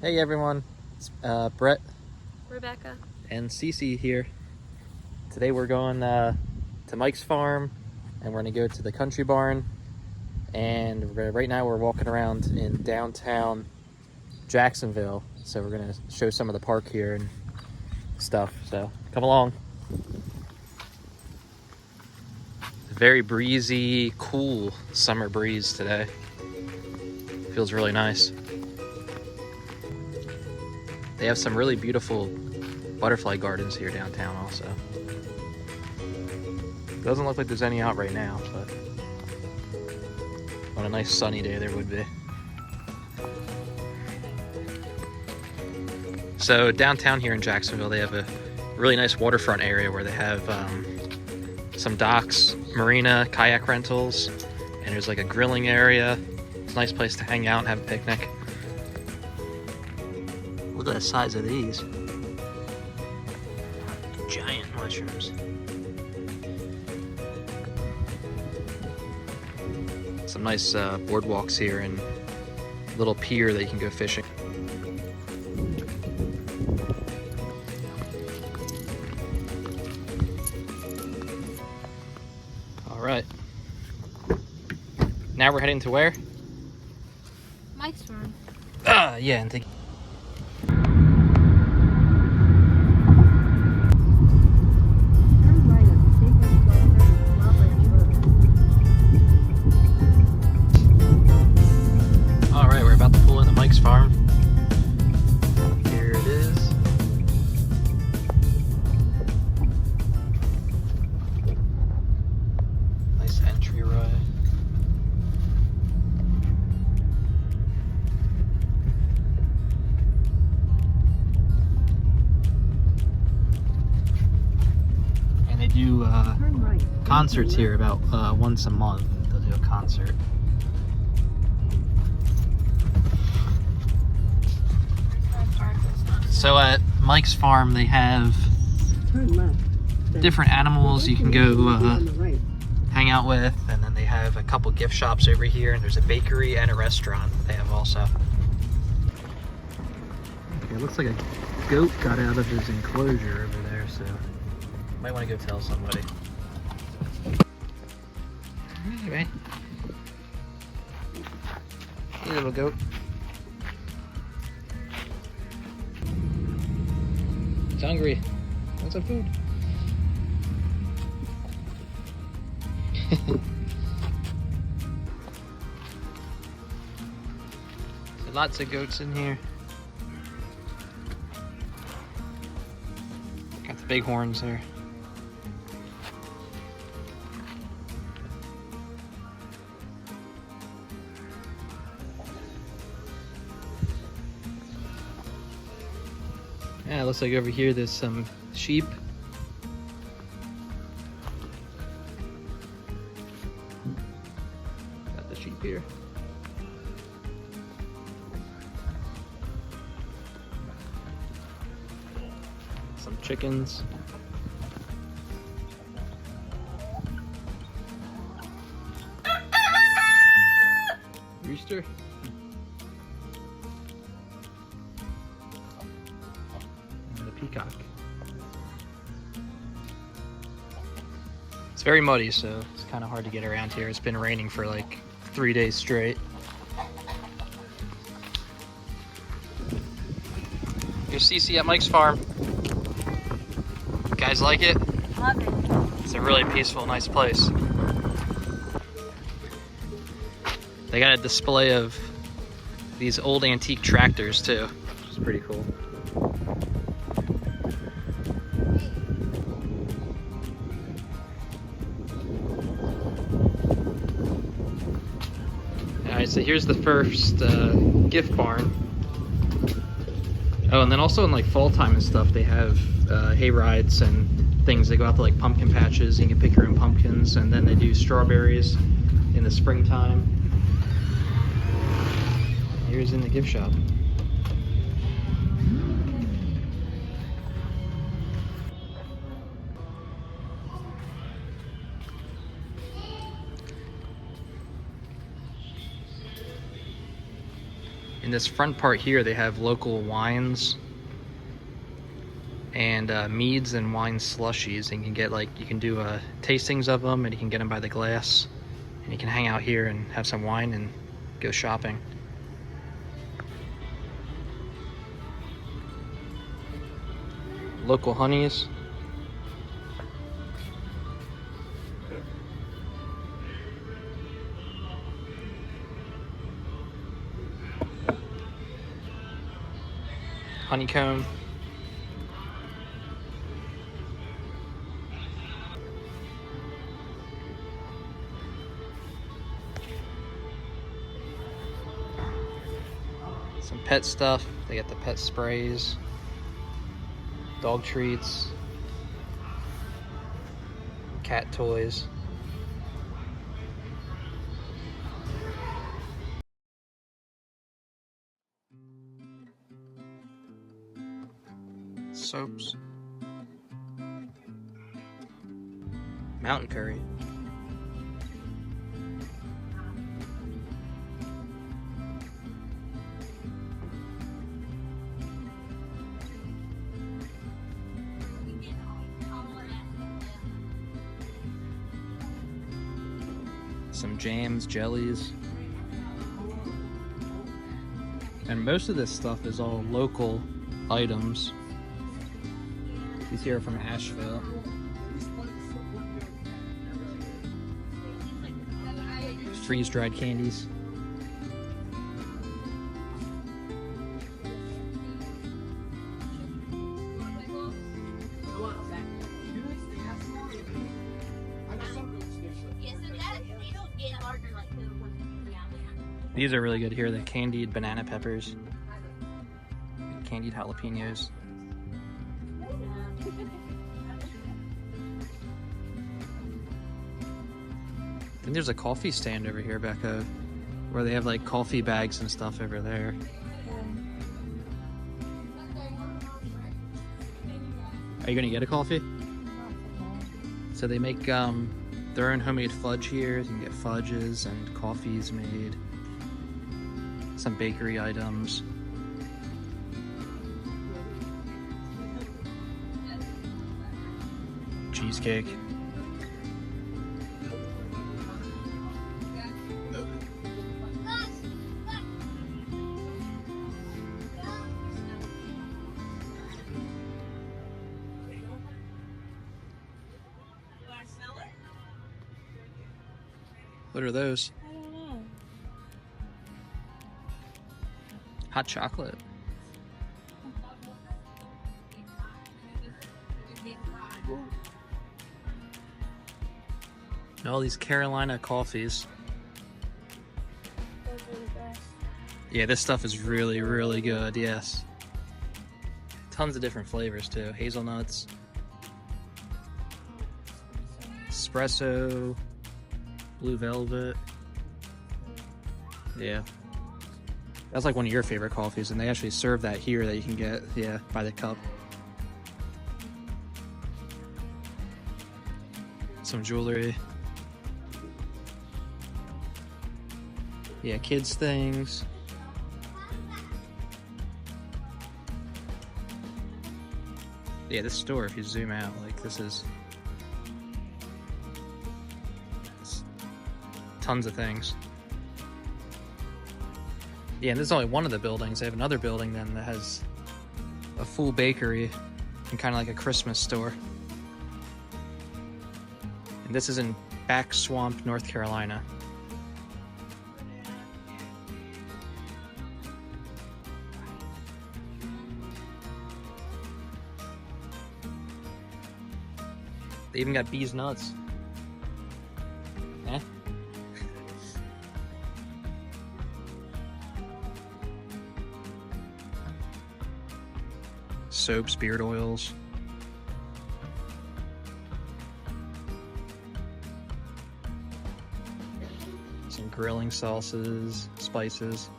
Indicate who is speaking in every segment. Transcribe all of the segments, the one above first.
Speaker 1: Hey everyone, it's Brett,
Speaker 2: Rebecca.
Speaker 1: and Cece here. Today we're going to Mike's farm, and we're going to go to the country barn. And right now we're walking around in downtown Jacksonville, so we're going to show some of the park here and stuff. So come along. Very breezy, cool summer breeze today. Feels really nice. They have some really beautiful butterfly gardens here downtown also. Doesn't look like there's any out right now, but on a nice sunny day there would be. So downtown here in Jacksonville, they have a really nice waterfront area where they have some docks, marina, kayak rentals, and there's like a grilling area. It's a nice place to hang out and have a picnic. Look at the size of these. Giant mushrooms. Some nice boardwalks here and a little pier that you can go fishing. All right. Now we're heading to where?
Speaker 2: Mike's farm.
Speaker 1: Yeah, and think. Farm. Here it is. Nice entryway. And they do concerts here about once a month. They'll do a concert. So at Mike's farm, they have different animals you can go hang out with, and then they have a couple gift shops over here, and there's a bakery and a restaurant they have also. Okay, it looks like a goat got out of his enclosure over there, so might want to go tell somebody. Anyway, hey little goat. Hungry. Want some food? So lots of goats in here. Got the big horns there. Yeah, it looks like over here there's some sheep. Got the sheep here. Some chickens. Rooster. Peacock. It's very muddy, so it's kind of hard to get around here. It's been raining for like 3 days straight. Here's Cece at Mike's farm. You guys like it?
Speaker 2: Love it.
Speaker 1: It's a really peaceful, nice place. They got a display of these old antique tractors too, which is pretty cool. Alright, so here's the first gift barn. Oh, and then also in like fall time and stuff, they have hay rides and things. They go out to like pumpkin patches, you can pick your own pumpkins, and then they do strawberries in the springtime. Here's in the gift shop. In this front part here, they have local wines and meads and wine slushies, and you can get you can do tastings of them, and you can get them by the glass, and you can hang out here and have some wine and go shopping. Local honeys. Honeycomb. Some pet stuff. They got the pet sprays, dog treats, cat toys. Soaps. Mountain curry. Some jams, jellies. And most of this stuff is all local items. These here are from Asheville. Freeze-dried candies. These are really good here, the candied banana peppers. Candied jalapenos. I think there's a coffee stand over here, Becca, where they have like coffee bags and stuff over there. Are you gonna get a coffee? So they make their own homemade fudge here. You can get fudges and coffees made. Some bakery items. Cheesecake. What are those?
Speaker 2: I don't know.
Speaker 1: Hot chocolate. And all these Carolina coffees.
Speaker 2: Those are the best.
Speaker 1: Yeah, this stuff is really, really good, yes. Tons of different flavors too. Hazelnuts, espresso, blue velvet. Yeah. That's like one of your favorite coffees, and they actually serve that here that you can get, yeah, by the cup. Some jewelry. Yeah, kids things. Yeah, this store, if you zoom out, like this is tons of things. Yeah, and this is only one of the buildings. They have another building then that has a full bakery and kind of like a Christmas store. And this is in Back Swamp, North Carolina. They even got bees nuts. Eh? Soaps, beard oils. Some grilling sauces, spices.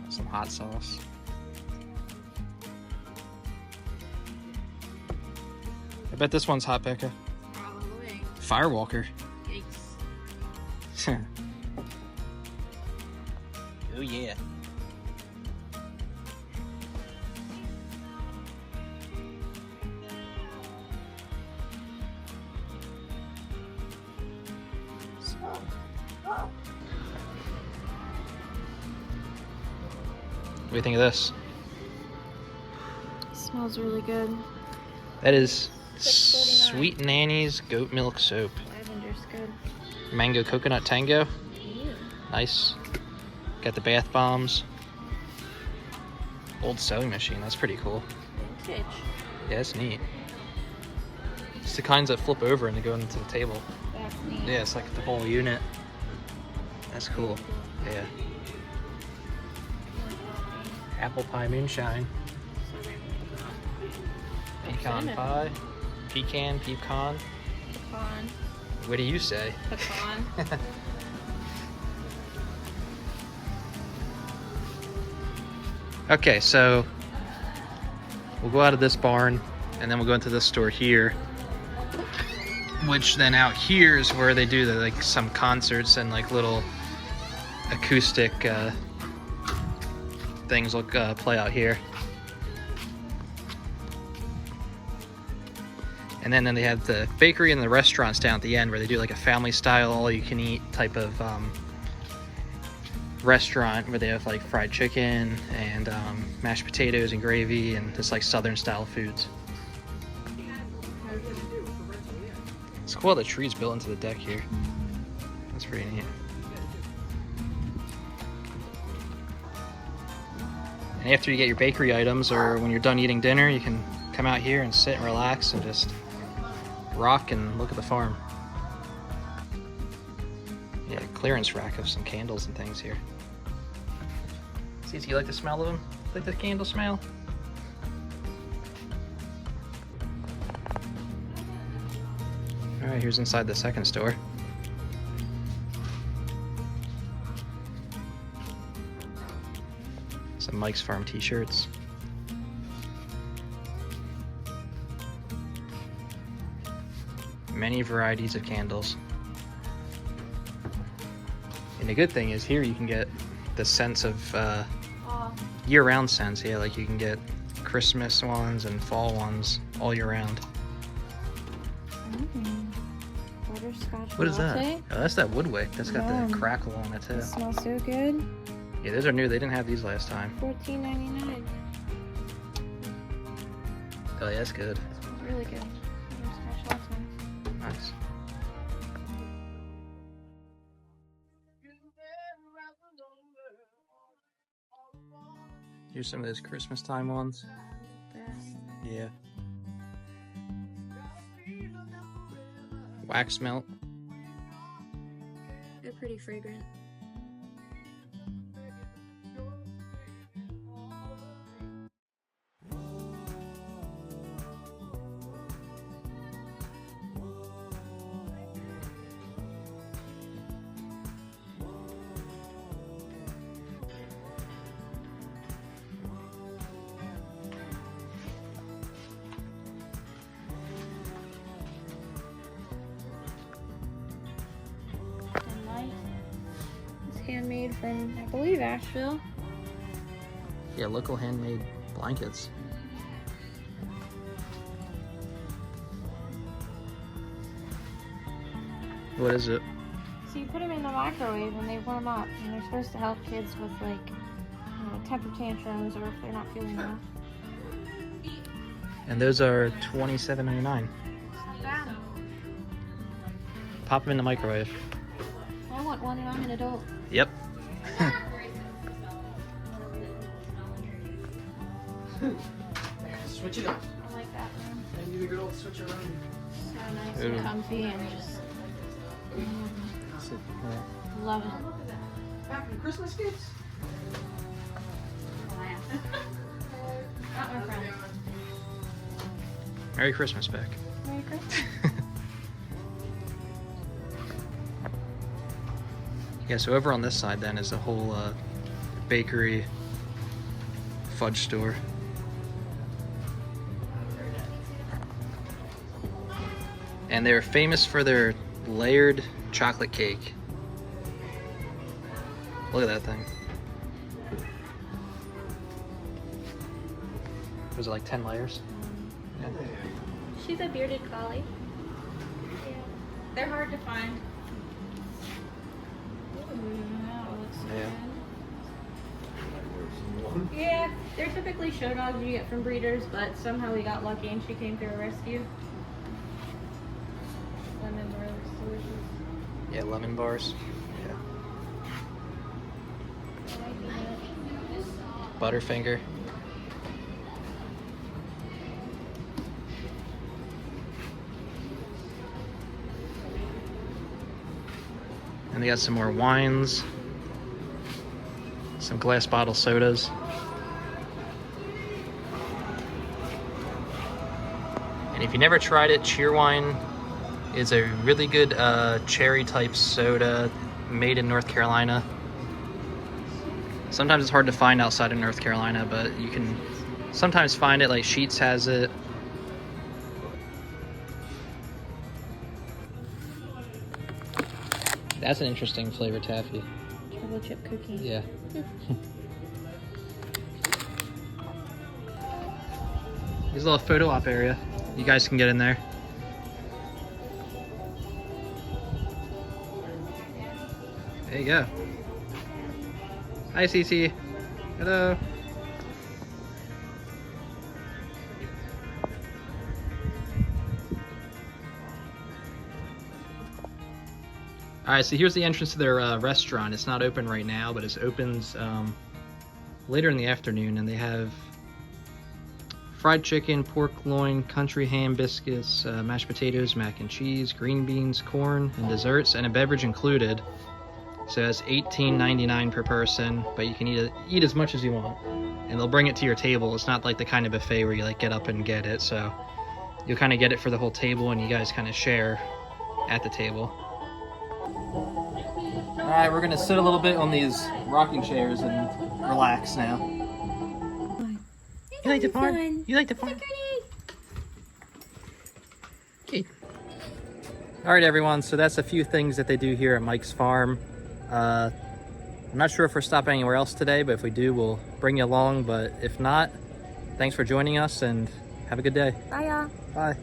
Speaker 1: Some hot sauce. I bet this one's hot, Becca.
Speaker 2: Probably.
Speaker 1: Firewalker.
Speaker 2: Yikes.
Speaker 1: Oh yeah. What do you think of this?
Speaker 2: Smells really good.
Speaker 1: That is
Speaker 2: $6.49.
Speaker 1: Sweet Nanny's goat milk soap.
Speaker 2: Lavender's good.
Speaker 1: Mango coconut tango.
Speaker 2: Ew.
Speaker 1: Nice. Got the bath bombs. Old sewing machine. That's pretty cool.
Speaker 2: Vintage.
Speaker 1: Yeah, it's neat. It's the kinds that flip over and they go into the table.
Speaker 2: That's neat.
Speaker 1: Yeah, it's like the whole unit. That's cool. Yeah. Apple pie moonshine. Pecan pie. Pecan.
Speaker 2: Pecan.
Speaker 1: What do you say?
Speaker 2: Pecan.
Speaker 1: Okay, so we'll go out of this barn and then we'll go into this store here, which then out here is where they do like some concerts and like little acoustic things will play out here. And then they have the bakery and the restaurants down at the end where they do like a family style all you can eat type of restaurant where they have like fried chicken and mashed potatoes and gravy and just like southern style foods. It's cool the trees built into the deck here. That's pretty neat. And after you get your bakery items or when you're done eating dinner, you can come out here and sit and relax and just rock and look at the farm. Yeah, clearance rack of some candles and things here. See, do you like the smell of them? Like the candle smell? Alright, here's inside the second store. Some Mike's Farm t-shirts. Many varieties of candles. And the good thing is here you can get the sense of year-round scents. Yeah, like you can get Christmas ones and fall ones all year round.
Speaker 2: Butterscotch
Speaker 1: What is that?
Speaker 2: latte.
Speaker 1: Oh, that's that Woodwick. That's got the crackle on it too.
Speaker 2: It smells so good.
Speaker 1: Yeah, those are new. They didn't have these last time.
Speaker 2: $14.99.
Speaker 1: Oh yeah, that's good.
Speaker 2: Smells really good. Butterscotch latte.
Speaker 1: Nice. Here's some of those Christmas time ones.
Speaker 2: Best.
Speaker 1: Yeah. Wax melt.
Speaker 2: They're pretty fragrant. Handmade from, I believe, Asheville.
Speaker 1: Yeah, local handmade blankets. What is it?
Speaker 2: So you put them in the microwave and they warm up, and they're supposed to help kids with like temper tantrums or if they're not feeling well.
Speaker 1: And those are $27.99.
Speaker 2: It's not bad.
Speaker 1: Pop them in the microwave.
Speaker 2: I want one and I'm an adult.
Speaker 1: Yep.
Speaker 3: Switch it up.
Speaker 2: I like that one.
Speaker 3: And you go switch around.
Speaker 2: So nice
Speaker 1: Ooh.
Speaker 2: and comfy and just love it.
Speaker 3: Back from Christmas gifts?
Speaker 2: Not my friend.
Speaker 1: Merry Christmas, Beck.
Speaker 2: Merry Christmas.
Speaker 1: Yeah, so over on this side then is the whole bakery fudge store. And they're famous for their layered chocolate cake. Look at that thing. Was it like 10 layers? Yeah.
Speaker 2: She's a bearded collie. Yeah. They're hard to find. Ooh, that looks
Speaker 1: Yeah.
Speaker 2: good. Yeah, they're typically show dogs you get from breeders, but somehow we got lucky and she came through a rescue. Lemon bars, delicious.
Speaker 1: Yeah, lemon bars. Yeah.
Speaker 2: I like that.
Speaker 1: Butterfinger. And they got some more wines, some glass bottle sodas. And if you never tried it, Cheerwine is a really good cherry type soda made in North Carolina. Sometimes it's hard to find outside of North Carolina, but you can sometimes find it, like Sheetz has it. That's an interesting flavor taffy.
Speaker 2: Chocolate chip cookie.
Speaker 1: Yeah. There's a little photo op area. You guys can get in there. There you go. Hi, Cece. Hello. All right, so here's the entrance to their restaurant. It's not open right now, but it opens later in the afternoon, and they have fried chicken, pork loin, country ham biscuits, mashed potatoes, mac and cheese, green beans, corn, and desserts, and a beverage included. So it's $18.99 per person, but you can eat as much as you want, and they'll bring it to your table. It's not like the kind of buffet where you like get up and get it, so you'll kind of get it for the whole table, and you guys kind of share at the table. All right, we're gonna sit a little bit on these rocking chairs and relax now. You like the farm? You like the farm? Okay. All right, everyone. So that's a few things that they do here at Mike's Farm. I'm not sure if we're stopping anywhere else today, but if we do, we'll bring you along. But if not, thanks for joining us and have a good day.
Speaker 2: Bye, y'all.
Speaker 1: Bye.